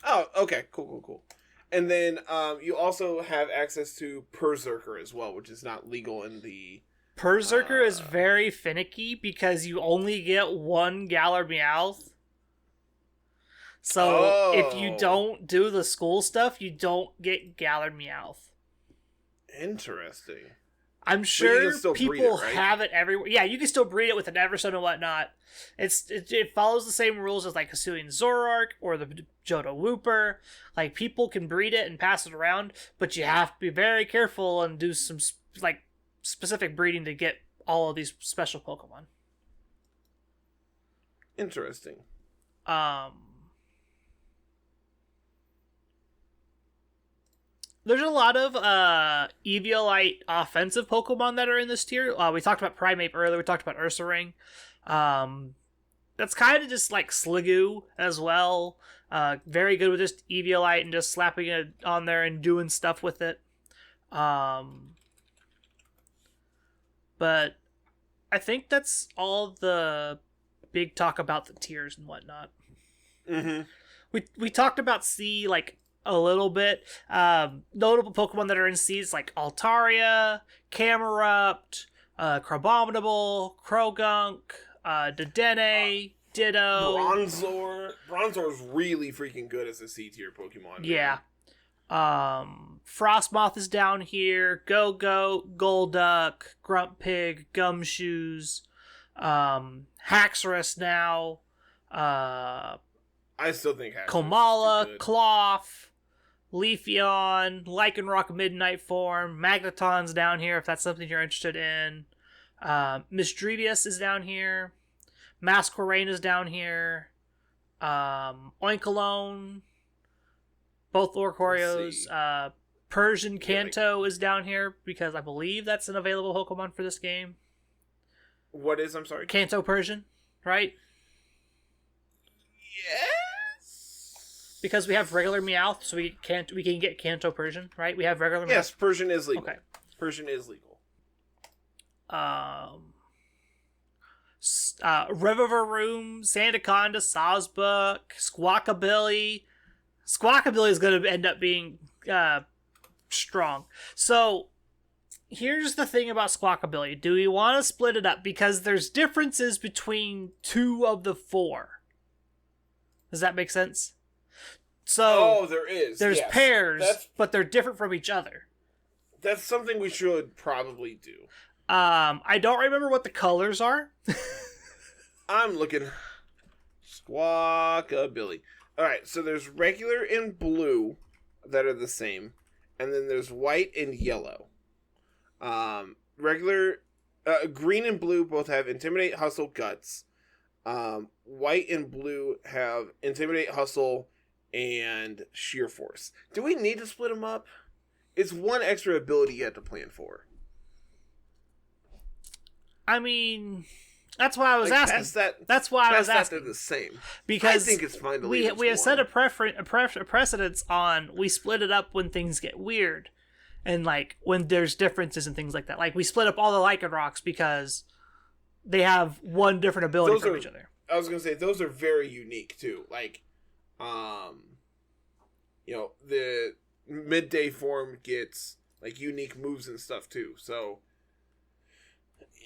Oh, okay, cool. And then you also have access to Berserker as well, which is not legal in the... Berserker is very finicky because you only get one Galar Meowth. So if you don't do the school stuff, you don't get Galar Meowth. Interesting. I'm sure still breed people it, right? have it everywhere. Yeah, you can still breed it with an Everstone and whatnot. It follows the same rules as like Hisuian Zoroark or the Johto Wooper. Like, people can breed it and pass it around, but you have to be very careful and do some like specific breeding to get all of these special Pokemon. Interesting. There's a lot of Eviolite offensive Pokemon that are in this tier. We talked about Primeape earlier. We talked about Ursaring. That's kind of just like Sliggoo as well. Very good with just Eviolite and just slapping it on there and doing stuff with it. But I think that's all the big talk about the tiers and whatnot. Mm-hmm. We talked about C like a little bit. Notable Pokemon that are in C's like Altaria, Camerupt, Crabominable, Croagunk, Dedenne, Ditto. Bronzor is really freaking good as a C tier Pokemon. Yeah. Frostmoth is down here. Go-Goat, Golduck, Grumpig, Gumshoes, Haxorus now. I still think Haxorus Komala, Cloth, Leafeon, Lycanroc Midnight Form, Magneton's down here if that's something you're interested in. Misdrevius is down here. Masquerain is down here. Oinkologne, both Orcorios. Persian Kanto is down here because I believe that's an available Pokemon for this game. What is? I'm sorry. Kanto Persian, right? Yes. Because we have regular Meowth, so we can get Kanto Persian, right? We have regular Meowth. Yes, Persian is legal. Okay. Persian is legal. Rivaroom, Sandaconda, Sawsbuck, Squawkabilly. Squawkabilly is going to end up being strong. So here's the thing about Squawkabilly. Do we want to split it up? Because there's differences between 2 of the 4. Does that make sense? So there is. There's yes. pairs, but they're different from each other. That's something we should probably do. I don't remember what the colors are. I'm looking. Squawkabilly. Alright, so there's regular and blue that are the same. And then there's white and yellow. Regular, green and blue both have Intimidate, Hustle, Guts. White and blue have Intimidate, Hustle, and Sheer Force. Do we need to split them up? It's one extra ability you have to plan for. I mean, that's why I was asking. That, that's why I was asking. They're the same. Because I think it's fine to leave we have set a precedence on we split it up when things get weird, and like when there's differences and things like that. Like we split up all the Lycanrocs because they have one different ability from each other. I was gonna say those are very unique too. Like, the midday form gets like unique moves and stuff too. So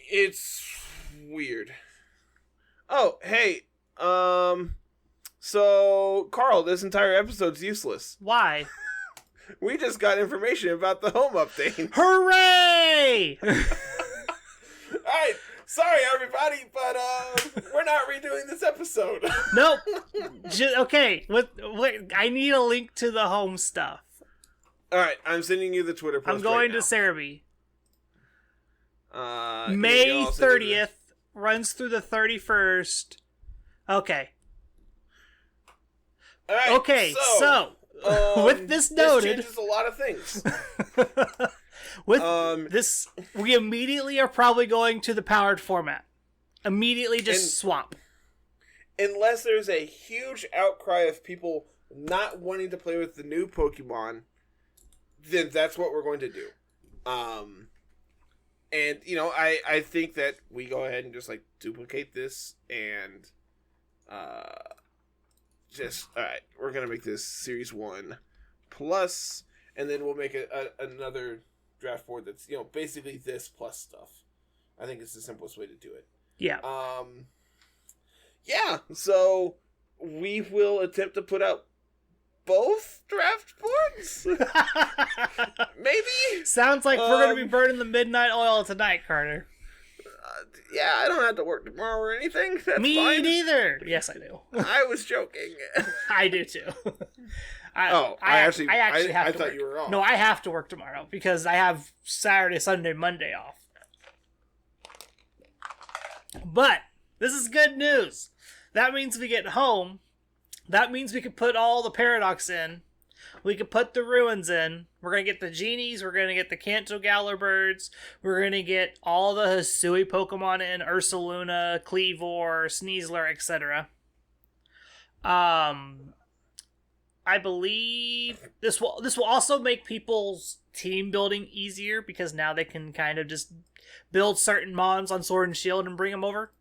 it's weird. Oh, hey, so Carl, this entire episode's useless. Why? We just got information about the home update. Hooray! Alright, sorry everybody, but we're not redoing this episode. Nope. Okay, what? I need a link to the home stuff. Alright, I'm sending you the Twitter post. I'm going to Cerebi. May 30th runs through the 31st. Okay. All right, okay, so with this noted, this changes a lot of things. With this, we immediately are probably going to the powered format. Immediately just swap. Unless there's a huge outcry of people not wanting to play with the new Pokemon, then that's what we're going to do. And, I think that we go ahead and just, duplicate this and, alright, we're going to make this Series 1 Plus, and then we'll make another draft board that's, basically this plus stuff. I think it's the simplest way to do it. Yeah. Yeah, so we will attempt to put out both draft boards? Maybe? Sounds like we're going to be burning the midnight oil tonight, Carter. Yeah, I don't have to work tomorrow or anything. That's Me fine. neither. Yes, I do. I was joking. I do too. I actually have I to thought work. you were off. No, I have to work tomorrow because I have Saturday, Sunday, Monday off. But this is good news. That means we get home. That means we can put all the Paradox in. We can put the Ruins in. We're going to get the Genies. We're going to get the Kanto Galar birds. We're going to get all the Hisui Pokemon in. Ursaluna, Cleavor, Sneasler, etc. I believe this will also make people's team building easier because now they can kind of just build certain mons on Sword and Shield and bring them over.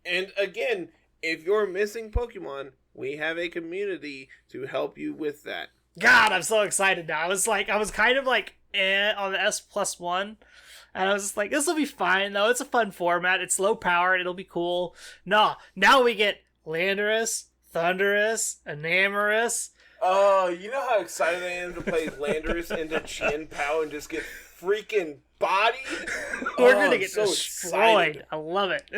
And again, if you're missing Pokemon, we have a community to help you with that. God, I'm so excited now. I was kind of like on the S+1, and I was just like, this will be fine though. It's a fun format. It's low powered. It'll be cool. No, now we get Landorus, Thundurus, Enamorus. Oh, you know how excited I am to play Landorus into Chien Pao and just get freaking bodied? We're gonna get so destroyed. Excited. I love it.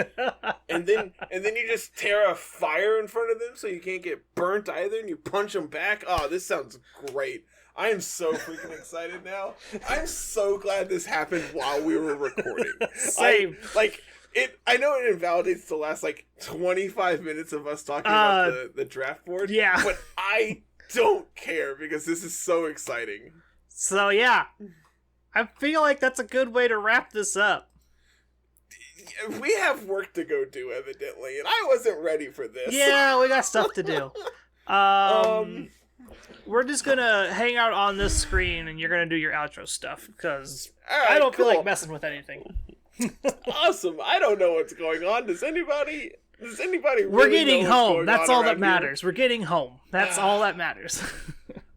and then you just tear a fire in front of them so you can't get burnt either, and you punch them back. Oh, this sounds great. I am so freaking excited now. I'm so glad this happened while we were recording. Same. I know it invalidates the last 25 minutes of us talking about the draft board. Yeah. But I don't care because this is so exciting. So yeah, I feel like that's a good way to wrap this up. We have work to go do, evidently, and I wasn't ready for this. Yeah, we got stuff to do. We're just gonna hang out on this screen, and you're gonna do your outro stuff because I don't feel like messing with anything. Awesome. I don't know what's going on. Does anybody? Really We're getting know home. That's all that here? matters. We're getting home. That's all that matters.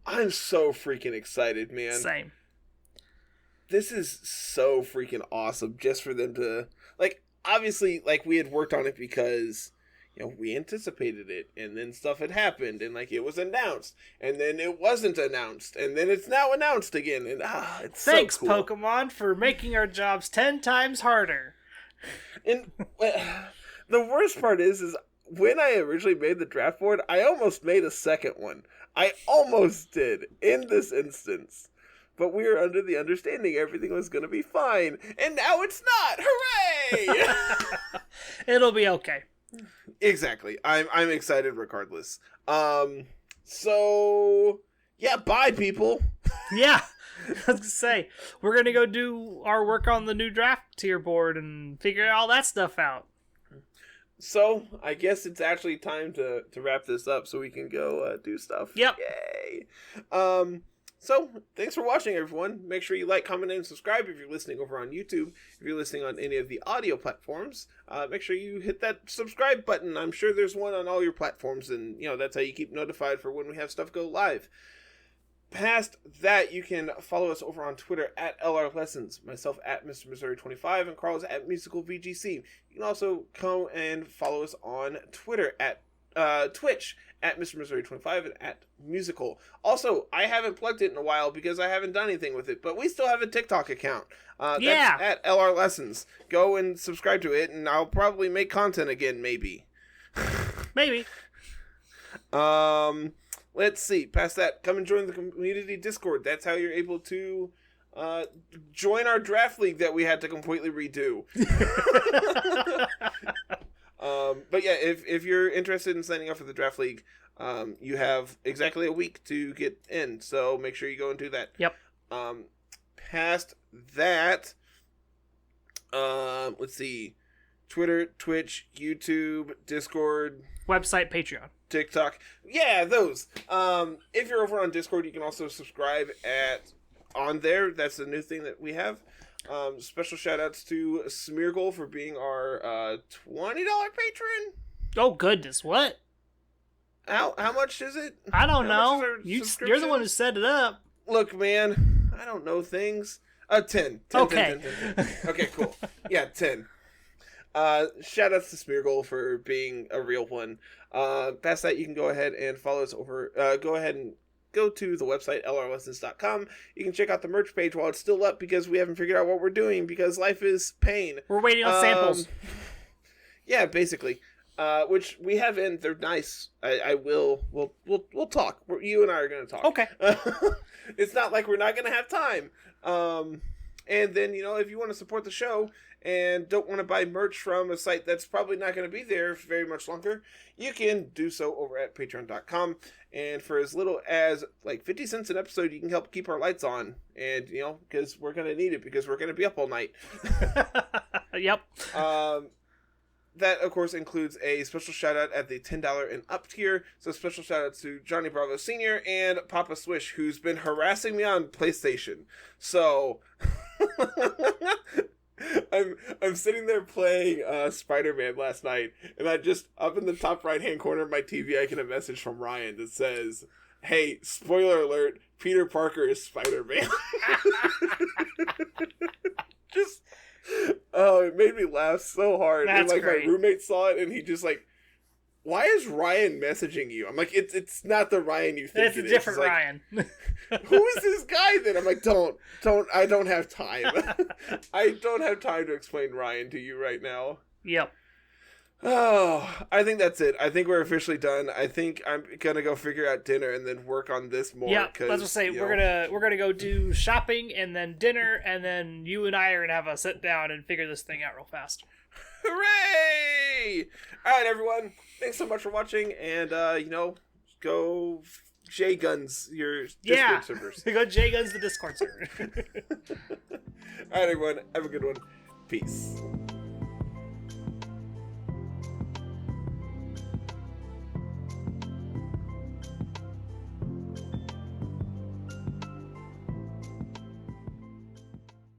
I'm so freaking excited, man. Same. This is so freaking awesome just for them to obviously we had worked on it because we anticipated it, and then stuff had happened, and it was announced, and then it wasn't announced, and then it's now announced again, and it's Thanks, so cool. Pokemon, for making our jobs 10 times harder. And the worst part is when I originally made the draft board, I almost made a second one. I almost did in this instance. But we were under the understanding everything was going to be fine. And now it's not! Hooray! It'll be okay. Exactly. I'm excited regardless. So yeah, bye people. Yeah. I was gonna say, we're gonna go do our work on the new draft tier board and figure all that stuff out. So, I guess it's actually time to wrap this up so we can go do stuff. Yep. Yay! So, thanks for watching, everyone. Make sure you like, comment, and subscribe if you're listening over on YouTube. If you're listening on any of the audio platforms, make sure you hit that subscribe button. I'm sure there's one on all your platforms, and that's how you keep notified for when we have stuff go live. Past that, you can follow us over on Twitter at LR Lessons, myself at Mr. Missouri 25, and Carl's at Musical VGC. You can also come and follow us on Twitter at Twitch at Mr. Missouri 25 and at Musical. Also, I haven't plugged it in a while because I haven't done anything with it, but we still have a TikTok account. That's at LR Lessons. Go and subscribe to it, and I'll probably make content again, maybe. Maybe. Let's see. Past that, come and join the community Discord. That's how you're able to join our draft league that we had to completely redo. But yeah, if you're interested in signing up for the draft league, you have exactly a week to get in. So make sure you go and do that. Yep. Past that, let's see. Twitter, Twitch, YouTube, Discord, website, Patreon, TikTok. Yeah, those. If you're over on Discord, you can also subscribe on there. That's the new thing that we have. Special shout outs to Smeargle for being our $20 patron. Oh goodness, what? How much is it? I don't know. You're the one who set it up. Look, man, I don't know things. 10. Okay. 10. Okay, cool. Yeah, 10. Shout outs to Smeargle for being a real one. Past that, you can go ahead and follow us over. Go ahead and go to the website, lrlessons.com. You can check out the merch page while it's still up because we haven't figured out what we're doing because life is pain. We're waiting on samples. Yeah, basically. Which we have in. They're nice. We'll talk. You and I are going to talk. Okay. It's not like we're not going to have time. And then, if you want to support the show and don't want to buy merch from a site that's probably not going to be there very much longer, you can do so over at patreon.com. And for as little as like 50 cents an episode, you can help keep our lights on. And, because we're going to need it because we're going to be up all night. Yep. That, of course, includes a special shout-out at the $10 and up tier. So special shout-out to Johnny Bravo Sr. and Papa Swish, who's been harassing me on PlayStation. So, I'm sitting there playing Spider-Man last night, and I just, up in the top right-hand corner of my TV, I get a message from Ryan that says, "Hey, spoiler alert, Peter Parker is Spider-Man." Just... Oh, it made me laugh so hard. That's and great. My roommate saw it and he just why is Ryan messaging you? I'm like, it's not the Ryan you think it's it a is. different It's Ryan. Who is this guy then? I'm like, don't, I don't have time. I don't have time to explain Ryan to you right now. Yep. Oh, I think that's it. I think we're officially done. I think I'm gonna go figure out dinner and then work on this more. Yeah, let's just say we're gonna go do shopping and then dinner and then you and I are gonna have a sit down and figure this thing out real fast. Hooray! All right, everyone. Thanks so much for watching, and go J Guns your Discord servers. Go J Guns the Discord server. All right, everyone. Have a good one. Peace.